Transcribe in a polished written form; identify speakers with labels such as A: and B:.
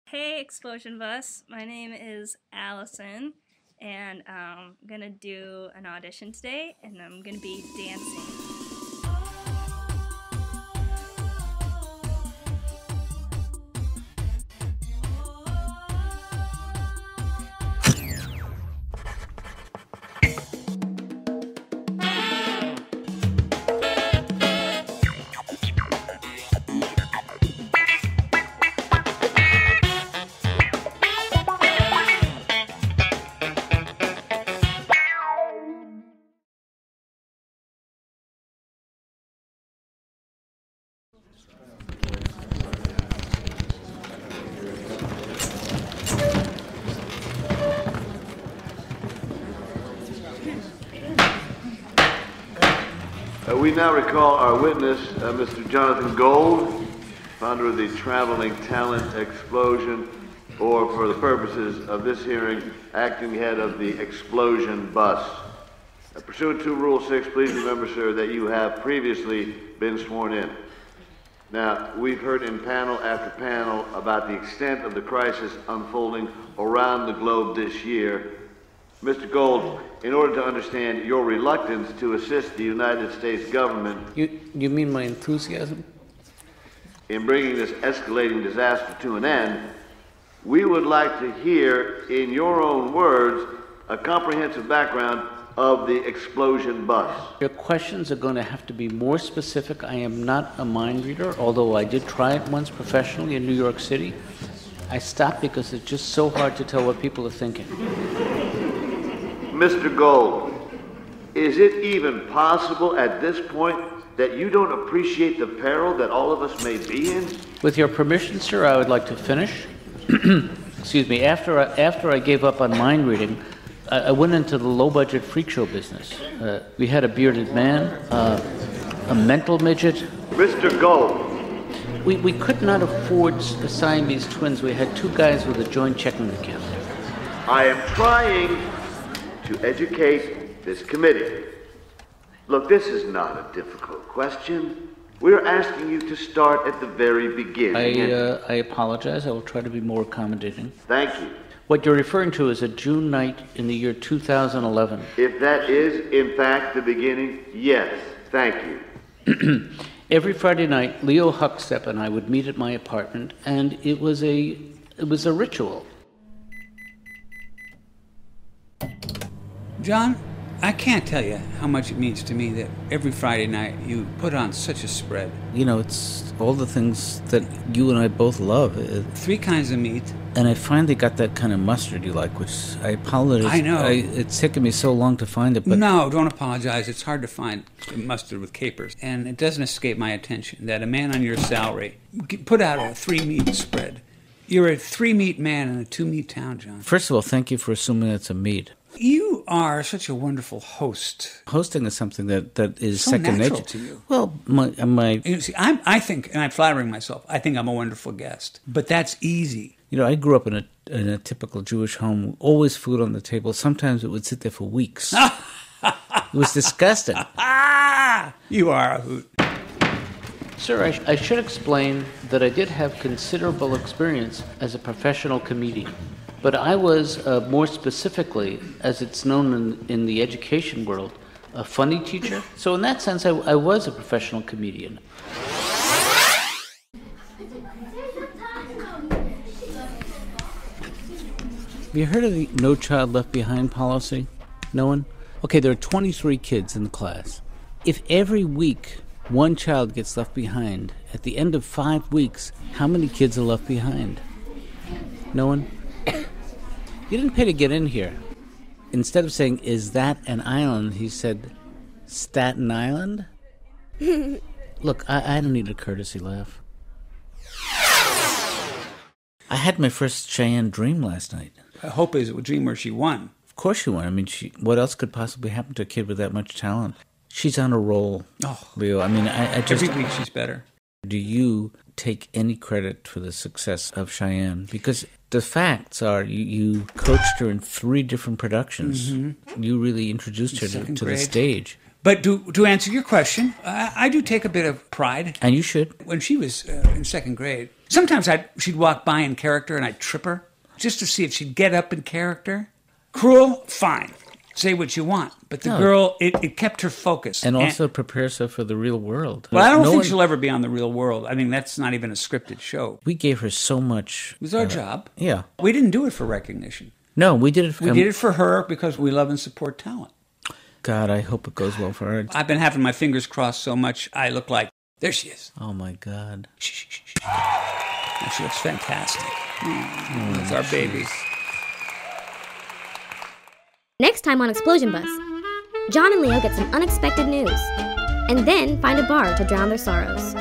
A: Hey, Explosion Bus. My name is Allison, and I'm gonna do an audition today, and I'm gonna be dancing.
B: We now recall our witness, Mr. Jonathan Gold, founder of the Traveling Talent Explosion, or for the purposes of this hearing, acting head of the Explosion Bus. Pursuant to Rule 6, please remember, sir, that you have previously been sworn in. Now, we've heard in panel after panel about the extent of the crisis unfolding around the globe this year. Mr. Gold, in order to understand your reluctance to assist the United States government...
C: You mean my enthusiasm?
B: ...in bringing this escalating disaster to an end, we would like to hear, in your own words, a comprehensive background of the Explosion Bus.
C: Your questions are going to have to be more specific. I am not a mind reader, although I did try it once professionally in New York City. I stopped because it's just so hard to tell what people are thinking.
B: Mr. Gold, is it even possible at this point that you don't appreciate the peril that all of us may be in?
C: With your permission, sir, I would like to finish. Excuse me. After I gave up on mind reading, I went into the low-budget freak show business. We had a bearded man, a mental midget.
B: Mr. Gold.
C: We could not afford the Siamese twins. We had two guys with a joint checking account.
B: I am trying to educate this committee. Look, this is not a difficult question. We're asking you to start at the very beginning.
C: I apologize. I will try to be more accommodating.
B: Thank you.
C: What you're referring to is a June night in the year 2011.
B: If that is, in fact, the beginning, yes. Thank you.
C: Every Friday night, Leo Huckstep and I would meet at my apartment, and it was a ritual.
D: John, I can't tell you how much it means to me that every Friday night you put on such a spread.
C: You know, it's all the things that you and I both love.
D: 3 kinds of meat.
C: And I finally got that kind of mustard you like, which I apologize.
D: I know.
C: It's taken me so long to find it, but...
D: No, don't apologize. It's hard to find mustard with capers. And it doesn't escape my attention that a man on your salary put out a 3-meat spread. You're a 3-meat man in a 2-meat town, John.
C: First of all, thank you for assuming it's a meat.
D: You are such a wonderful host.
C: Hosting is something that is
D: so
C: second
D: natural
C: nature
D: to you.
C: Well, my
D: You see, I think, and I'm flattering myself, I think I'm a wonderful guest. But that's easy.
C: You know, I grew up in a typical Jewish home. Always food on the table. Sometimes it would sit there for weeks. It was disgusting.
D: You are a hoot.
C: Sir, I should explain that I did have considerable experience as a professional comedian. But I was, more specifically, as it's known in the education world, a funny teacher. So in that sense, I was a professional comedian. Have you heard of the No Child Left Behind policy? No one? Okay, there are 23 kids in the class. If every week one child gets left behind, at the end of 5 weeks, how many kids are left behind? No one? You didn't pay to get in here. Instead of saying, "Is that an island?" he said, "Staten Island?" Look, I don't need a courtesy laugh. I had my first Cheyenne dream last night.
D: I hope it's a dream where she won.
C: Of course she won. I mean, what else could possibly happen to a kid with that much talent? She's on a roll, Leo. I mean, I just...
D: Every week she's better.
C: Do you take any credit for the success of Cheyenne? Because the facts are you coached her in 3 different productions. Mm-hmm. You really introduced her to the stage.
D: But to answer your question, I do take a bit of pride.
C: And you should.
D: When she was in second grade, sometimes she'd walk by in character and I'd trip her just to see if she'd get up in character. Cruel? Fine. Say what you want. But the girl, it kept her focused.
C: And also prepares her for the real world.
D: Well, I don't think she'll ever be on the real world. I mean, that's not even a scripted show.
C: We gave her so much.
D: It was our job.
C: Yeah.
D: We didn't do it for recognition.
C: No, we did it.
D: We did it for her because we love and support talent.
C: God, I hope it goes well for her.
D: I've been having my fingers crossed so much, I look like, there she is.
C: Oh, my God.
D: Shh. And she looks fantastic. That's our baby.
E: Next time on Explosion Bus, Jon and Leo get some unexpected news, and then find a bar to drown their sorrows.